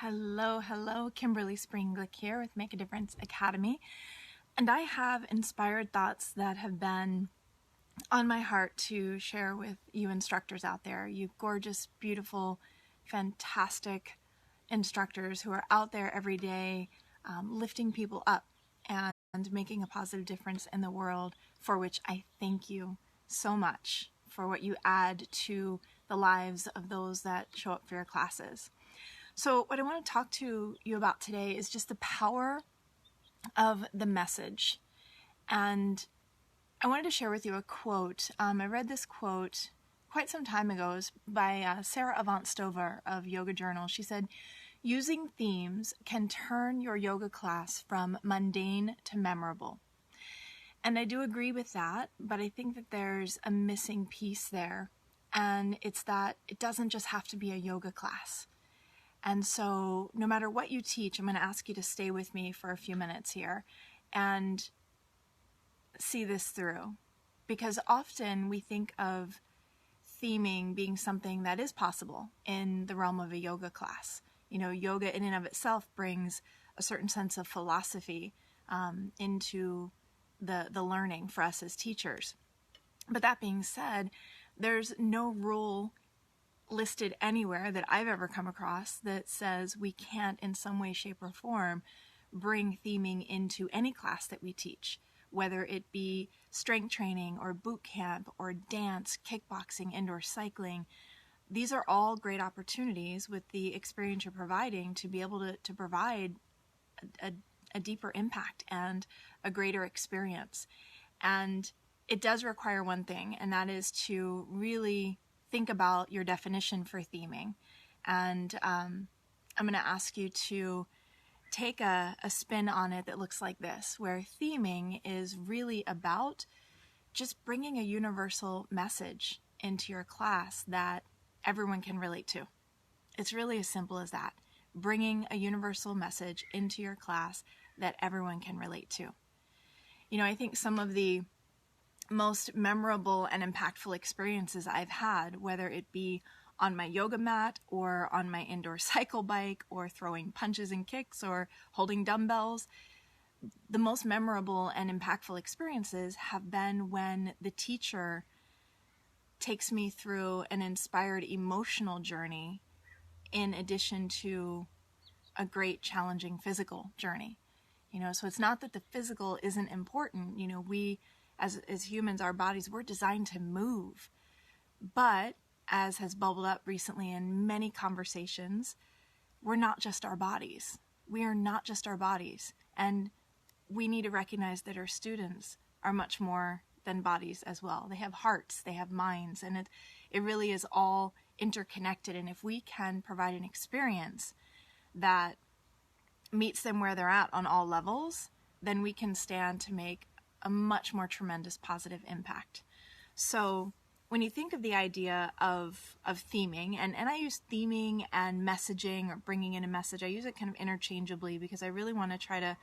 Hello, Kimberly Spreen-Glick here with Make a Difference Academy, and I have inspired thoughts that have been on my heart to share with you instructors out there, you gorgeous, beautiful, fantastic instructors who are out there every day lifting people up and making a positive difference in the world, for which I thank you so much for what you add to the lives of those that show up for your classes. So what I want to talk to you about today is just the power of the message. And I wanted to share with you a quote. I read this quote quite some time ago. It was by Sarah Avant-Stover of Yoga Journal. She said, "Using themes can turn your yoga class from mundane to memorable." And I do agree with that, but I think that there's a missing piece there. And it's that it doesn't just have to be a yoga class. And so no matter what you teach, I'm going to ask you to stay with me for a few minutes here and see this through. Because often we think of theming being something that is possible in the realm of a yoga class. You know, yoga in and of itself brings a certain sense of philosophy into the learning for us as teachers. But that being said, there's no rule listed anywhere that I've ever come across that says we can't in some way, shape, or form bring theming into any class that we teach, whether it be strength training or boot camp or dance, kickboxing, indoor cycling. These are all great opportunities with the experience you're providing to be able to provide a deeper impact and a greater experience. And it does require one thing, and that is to really think about your definition for theming. And I'm going to ask you to take a spin on it that looks like this, where theming is really about just bringing a universal message into your class that everyone can relate to. It's really as simple as that. Bringing a universal message into your class that everyone can relate to. You know, I think some of the most memorable and impactful experiences I've had, whether it be on my yoga mat or on my indoor cycle bike or throwing punches and kicks or holding dumbbells, the most memorable and impactful experiences have been when the teacher takes me through an inspired emotional journey in addition to a great challenging physical journey. You know, so it's not that the physical isn't important. You know, we as humans, our bodies, we're designed to move. But as has bubbled up recently in many conversations, we're not just our bodies. We are not just our bodies. And we need to recognize that our students are much more than bodies as well. They have hearts, they have minds, and it really is all interconnected. And if we can provide an experience that meets them where they're at on all levels, then we can stand to make a much more tremendous positive impact. So when you think of the idea of theming, and I use theming and messaging or bringing in a message, I use it kind of interchangeably because I really want to try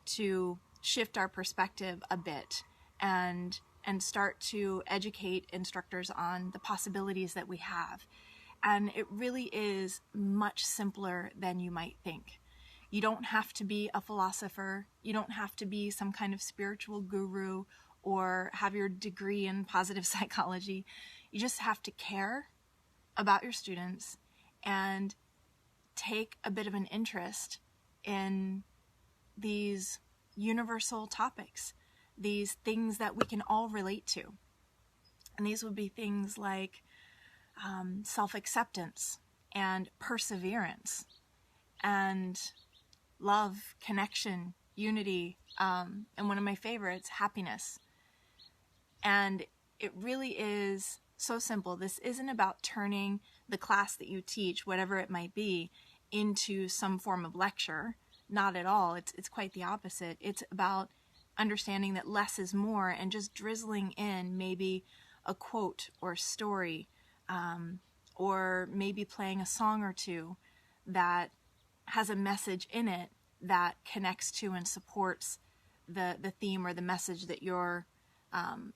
to shift our perspective a bit and start to educate instructors on the possibilities that we have. And it really is much simpler than you might think. You don't have to be a philosopher. You don't have to be some kind of spiritual guru or have your degree in positive psychology. You just have to care about your students and take a bit of an interest in these universal topics, these things that we can all relate to. And these would be things like self-acceptance and perseverance and love, connection, unity, and one of my favorites, happiness. And it really is so simple. This isn't about turning the class that you teach, whatever it might be, into some form of lecture. Not at all. It's quite the opposite. It's about understanding that less is more and just drizzling in maybe a quote or story, or maybe playing a song or two that has a message in it that connects to and supports the theme or the message that you're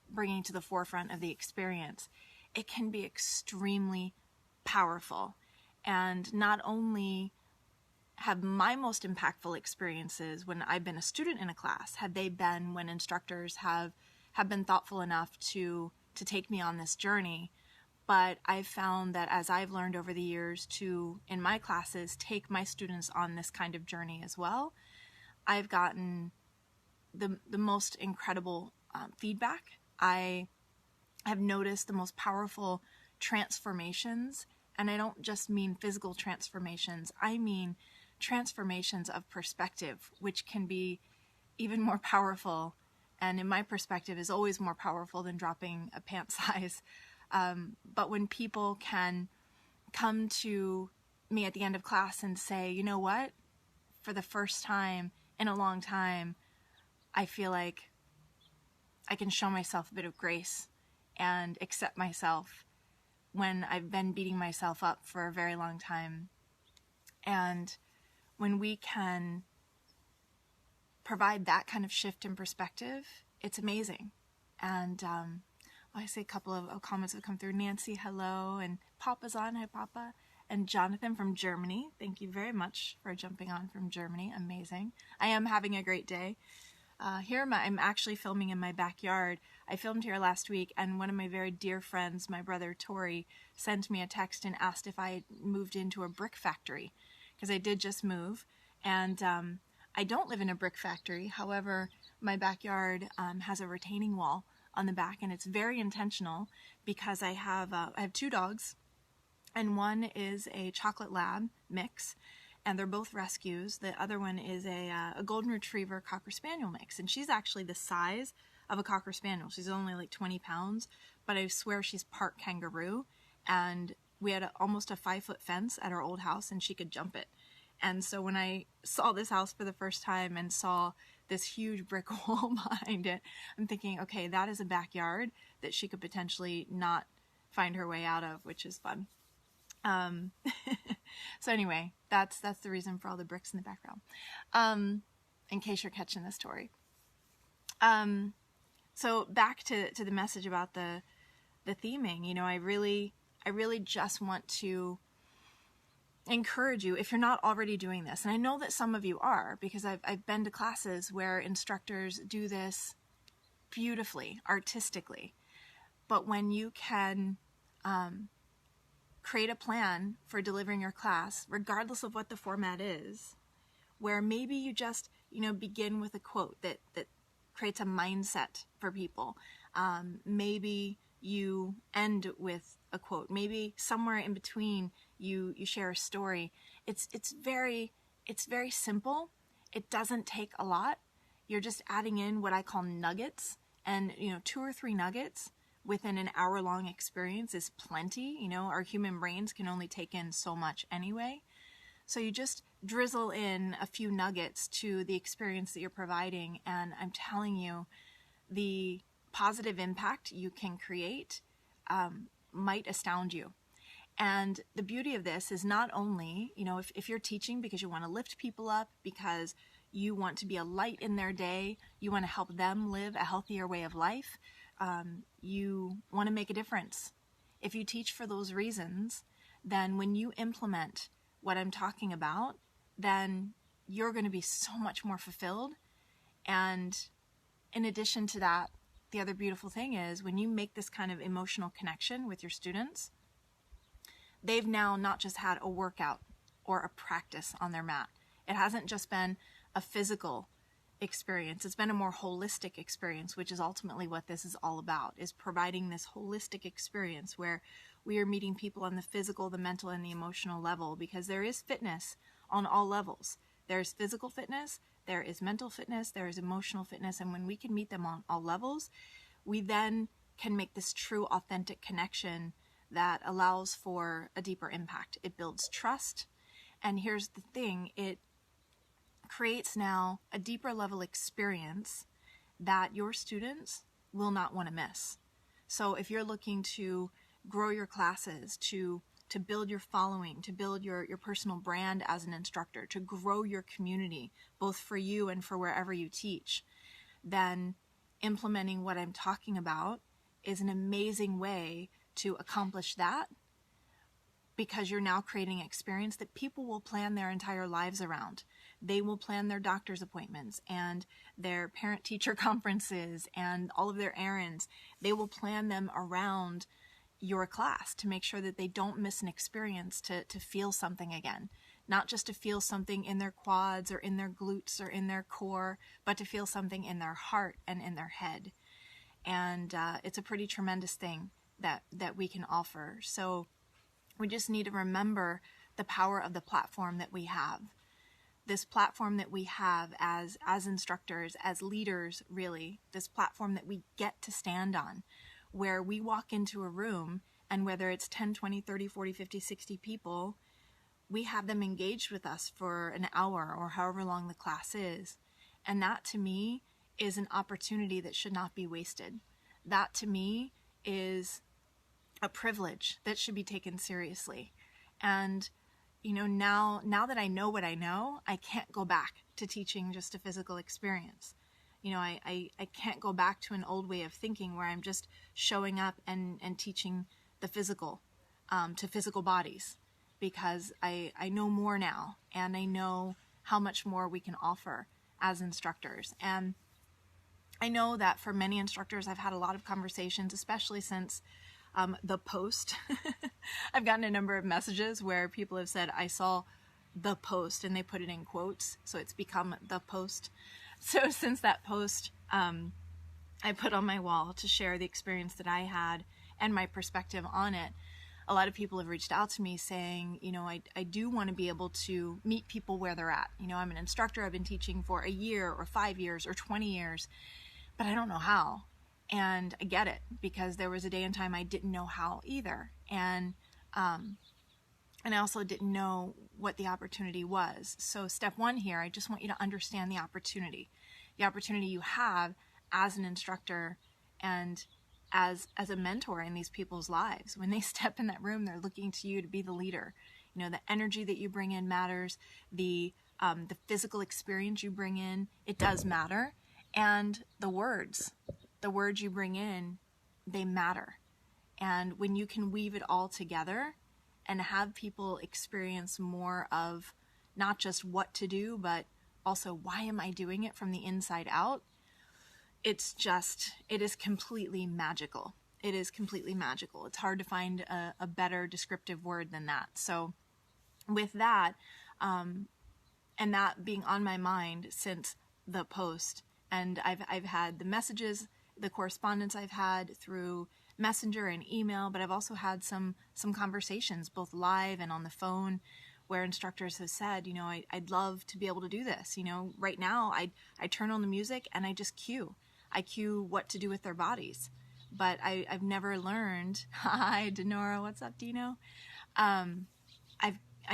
bringing to the forefront of the experience. It can be extremely powerful. And not only have my most impactful experiences when I've been a student in a class, have they been when instructors have been thoughtful enough to take me on this journey. But I've found that as I've learned over the years to, in my classes, take my students on this kind of journey as well, I've gotten the most incredible feedback. I have noticed the most powerful transformations, and I don't just mean physical transformations, I mean transformations of perspective, which can be even more powerful, and in my perspective is always more powerful than dropping a pant size. But when people can come to me at the end of class and say, you know what, for the first time in a long time, I feel like I can show myself a bit of grace and accept myself when I've been beating myself up for a very long time. And when we can provide that kind of shift in perspective, it's amazing. And I see a couple of comments have come through. Nancy, hello, and Papa's on. Hi, Papa. And Jonathan from Germany. Thank you very much for jumping on from Germany. Amazing. I am having a great day. Here I'm actually filming in my backyard. I filmed here last week, and one of my very dear friends, my brother Tori, sent me a text and asked if I had moved into a brick factory, because I did just move. And I don't live in a brick factory. However, my backyard has a retaining wall on the back, and it's very intentional because I have 2 dogs, and one is a chocolate lab mix, and they're both rescues. The other one is a golden retriever cocker spaniel mix, and she's actually the size of a cocker spaniel. She's only like 20 pounds, but I swear she's part kangaroo. And we had almost a 5-foot fence at our old house, and she could jump it. And so when I saw this house for the first time and saw this huge brick wall behind it, I'm thinking, okay, that is a backyard that she could potentially not find her way out of, which is fun. So anyway, that's the reason for all the bricks in the background, in case you're catching the story. So back to the message about the theming, you know, I really just want to encourage you, if you're not already doing this, and I know that some of you are, because I've been to classes where instructors do this beautifully, artistically, but when you can create a plan for delivering your class, regardless of what the format is, where maybe you just, you know, begin with a quote that creates a mindset for people. Maybe you end with a quote. Maybe somewhere in between you share a story. It's very simple. It doesn't take a lot. You're just adding in what I call nuggets, and 2 or 3 nuggets within an hour-long experience is plenty. Our human brains can only take in so much anyway. So you just drizzle in a few nuggets to the experience that you're providing, and I'm telling you, the positive impact you can create might astound you. And the beauty of this is not only, if you're teaching because you want to lift people up, because you want to be a light in their day, you want to help them live a healthier way of life, you want to make a difference. If you teach for those reasons, then when you implement what I'm talking about, then you're going to be so much more fulfilled. And in addition to that, the other beautiful thing is when you make this kind of emotional connection with your students, they've now not just had a workout or a practice on their mat. It hasn't just been a physical experience. It's been a more holistic experience, which is ultimately what this is all about, is providing this holistic experience where we are meeting people on the physical, the mental, and the emotional level, because there is fitness on all levels. There's physical fitness, there is mental fitness, there is emotional fitness, and when we can meet them on all levels, we then can make this true, authentic connection that allows for a deeper impact. It builds trust, and here's the thing, it creates now a deeper level experience that your students will not want to miss. So if you're looking to grow your classes, to build your following, to build your personal brand as an instructor, to grow your community, both for you and for wherever you teach, then implementing what I'm talking about is an amazing way to accomplish that, because you're now creating an experience that people will plan their entire lives around. They will plan their doctor's appointments and their parent-teacher conferences and all of their errands. They will plan them around your class to make sure that they don't miss an experience to feel something again. Not just to feel something in their quads or in their glutes or in their core, but to feel something in their heart and in their head. And it's a pretty tremendous thing that we can offer. So we just need to remember the power of the platform that we have. This platform that we have as instructors, as leaders, really, this platform that we get to stand on, where we walk into a room and whether it's 10, 20, 30, 40, 50, 60 people, we have them engaged with us for an hour or however long the class is. And that to me is an opportunity that should not be wasted. That to me is a privilege that should be taken seriously. And now that I know what I know, I can't go back to teaching just a physical experience. I can't go back to an old way of thinking where I'm just showing up and teaching the physical to physical bodies, because I know more now, and I know how much more we can offer as instructors. And I know that for many instructors, I've had a lot of conversations, especially since the post. I've gotten a number of messages where people have said, I saw the post, and they put it in quotes, so it's become the post. So since that post, I put on my wall to share the experience that I had and my perspective on it, a lot of people have reached out to me saying, I do want to be able to meet people where they're at. I'm an instructor. I've been teaching for a year or 5 years or 20 years, but I don't know how. And I get it, because there was a day and time I didn't know how either. And I also didn't know what the opportunity was. So step one here, I just want you to understand the opportunity you have as an instructor and as a mentor in these people's lives. When they step in that room, they're looking to you to be the leader. The energy that you bring in matters. The physical experience you bring in, it does matter. And the words you bring in, they matter. And when you can weave it all together and have people experience more of not just what to do, but also why am I doing it from the inside out, it is completely magical. It is completely magical. It's hard to find a better descriptive word than that. So with that, and that being on my mind since the post, and I've had the messages, the correspondence I've had through Messenger and email, but I've also had some conversations both live and on the phone where instructors have said, I'd love to be able to do this. Right now I turn on the music and I just cue. I cue what to do with their bodies, but I've never learned. Hi, Denora. What's up, Dino? I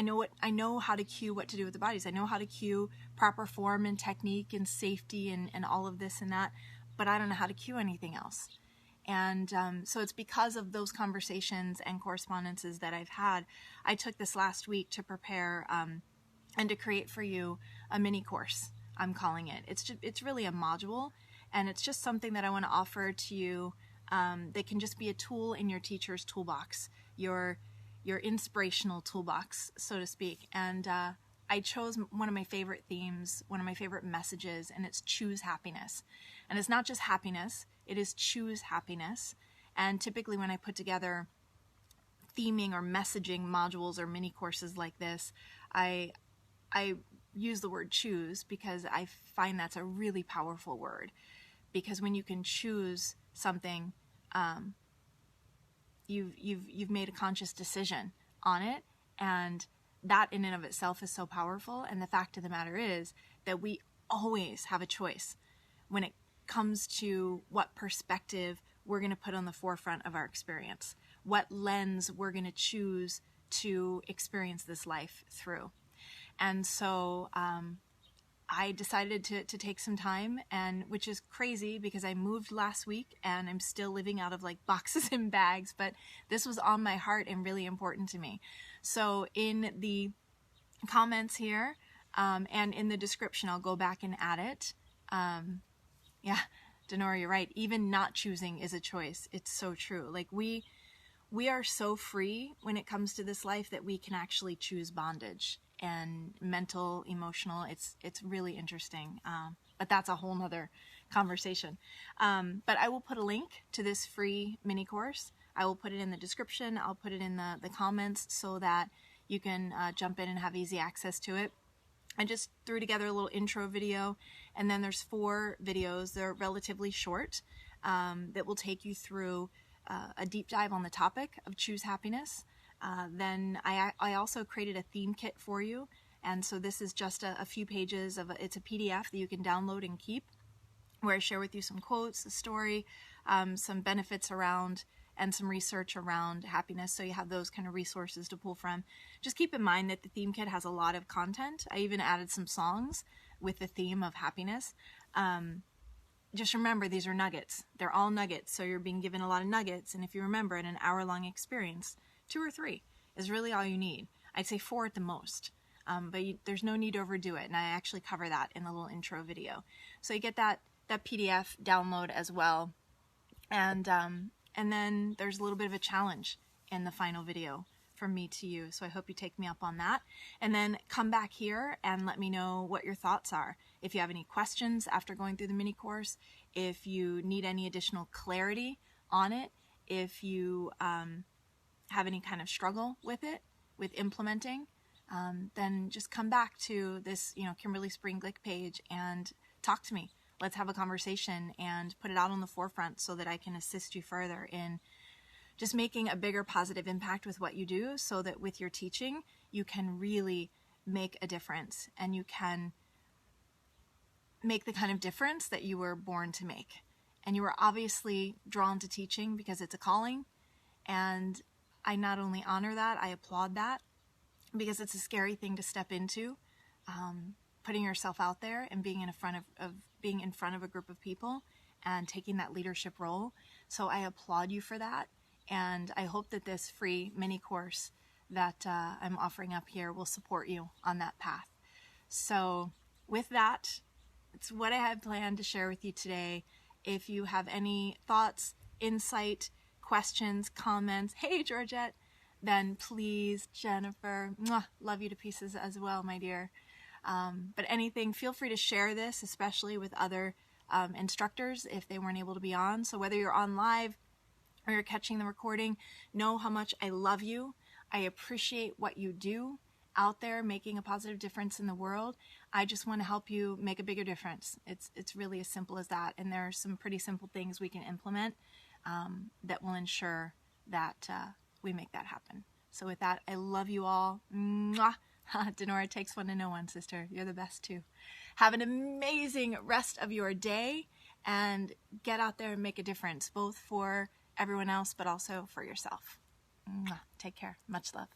know how to cue what to do with the bodies. I know how to cue proper form and technique and safety and all of this and that, but I don't know how to cue anything else. And so it's because of those conversations and correspondences that I've had, I took this last week to prepare and to create for you a mini course, I'm calling it. It's really a module, and it's just something that I want to offer to you that can just be a tool in your teacher's toolbox, your inspirational toolbox, so to speak. And I chose one of my favorite themes, one of my favorite messages, and it's choose happiness. And it's not just happiness, it is choose happiness. And typically when I put together theming or messaging modules or mini courses like this, I use the word choose because I find that's a really powerful word. Because when you can choose something, you've made a conscious decision on it, and that in and of itself is so powerful. And the fact of the matter is that we always have a choice when it comes to what perspective we're going to put on the forefront of our experience, what lens we're going to choose to experience this life through. And so I decided to take some time, and which is crazy because I moved last week and I'm still living out of like boxes and bags, but this was on my heart and really important to me. So in the comments here and in the description, I'll go back and add it. Yeah, Denora, you're right. Even not choosing is a choice. It's so true. Like we we are so free when it comes to this life that we can actually choose bondage and mental, emotional. It's really interesting. But that's a whole nother conversation. But I will put a link to this free mini course. I will put it in the description. I'll put it in the comments so that you can jump in and have easy access to it. I just threw together a little intro video, and then there's 4 videos. They're relatively short that will take you through a deep dive on the topic of choose happiness. Then I also created a theme kit for you, and so this is just a few pages of it's a PDF that you can download and keep, where I share with you some quotes, a story, some benefits around, and some research around happiness, so you have those kind of resources to pull from. Just keep in mind that the theme kit has a lot of content. I even added some songs with the theme of happiness. Just remember, these are nuggets. They're all nuggets, so you're being given a lot of nuggets, and if you remember, in an hour-long experience, 2 or 3 is really all you need. I'd say 4 at the most, but there's no need to overdo it, and I actually cover that in the little intro video. So you get that PDF download as well, and then there's a little bit of a challenge in the final video from me to you. So I hope you take me up on that. And then come back here and let me know what your thoughts are. If you have any questions after going through the mini course, if you need any additional clarity on it, if you have any kind of struggle with it, with implementing, then just come back to this, Kimberly Spreen-Glick page and talk to me. Let's have a conversation and put it out on the forefront so that I can assist you further in just making a bigger positive impact with what you do, so that with your teaching, you can really make a difference, and you can make the kind of difference that you were born to make. And you were obviously drawn to teaching because it's a calling, and I not only honor that, I applaud that, because it's a scary thing to step into, putting yourself out there and being in front of a group of people and taking that leadership role. So I applaud you for that, and I hope that this free mini course that I'm offering up here will support you on that path. So with that, it's what I had planned to share with you today. If you have any thoughts, insight, questions, comments, hey Georgette, then please, Jennifer, love you to pieces as well, my dear. But anything, feel free to share this, especially with other instructors if they weren't able to be on. So whether you're on live or you're catching the recording, know how much I love you. I appreciate what you do out there, making a positive difference in the world. I just want to help you make a bigger difference. It's really as simple as that. And there are some pretty simple things we can implement that will ensure that we make that happen. So with that, I love you all. Mwah. Denora, takes one to know one, sister. You're the best too. Have an amazing rest of your day, and get out there and make a difference, both for everyone else, but also for yourself. Take care. Much love.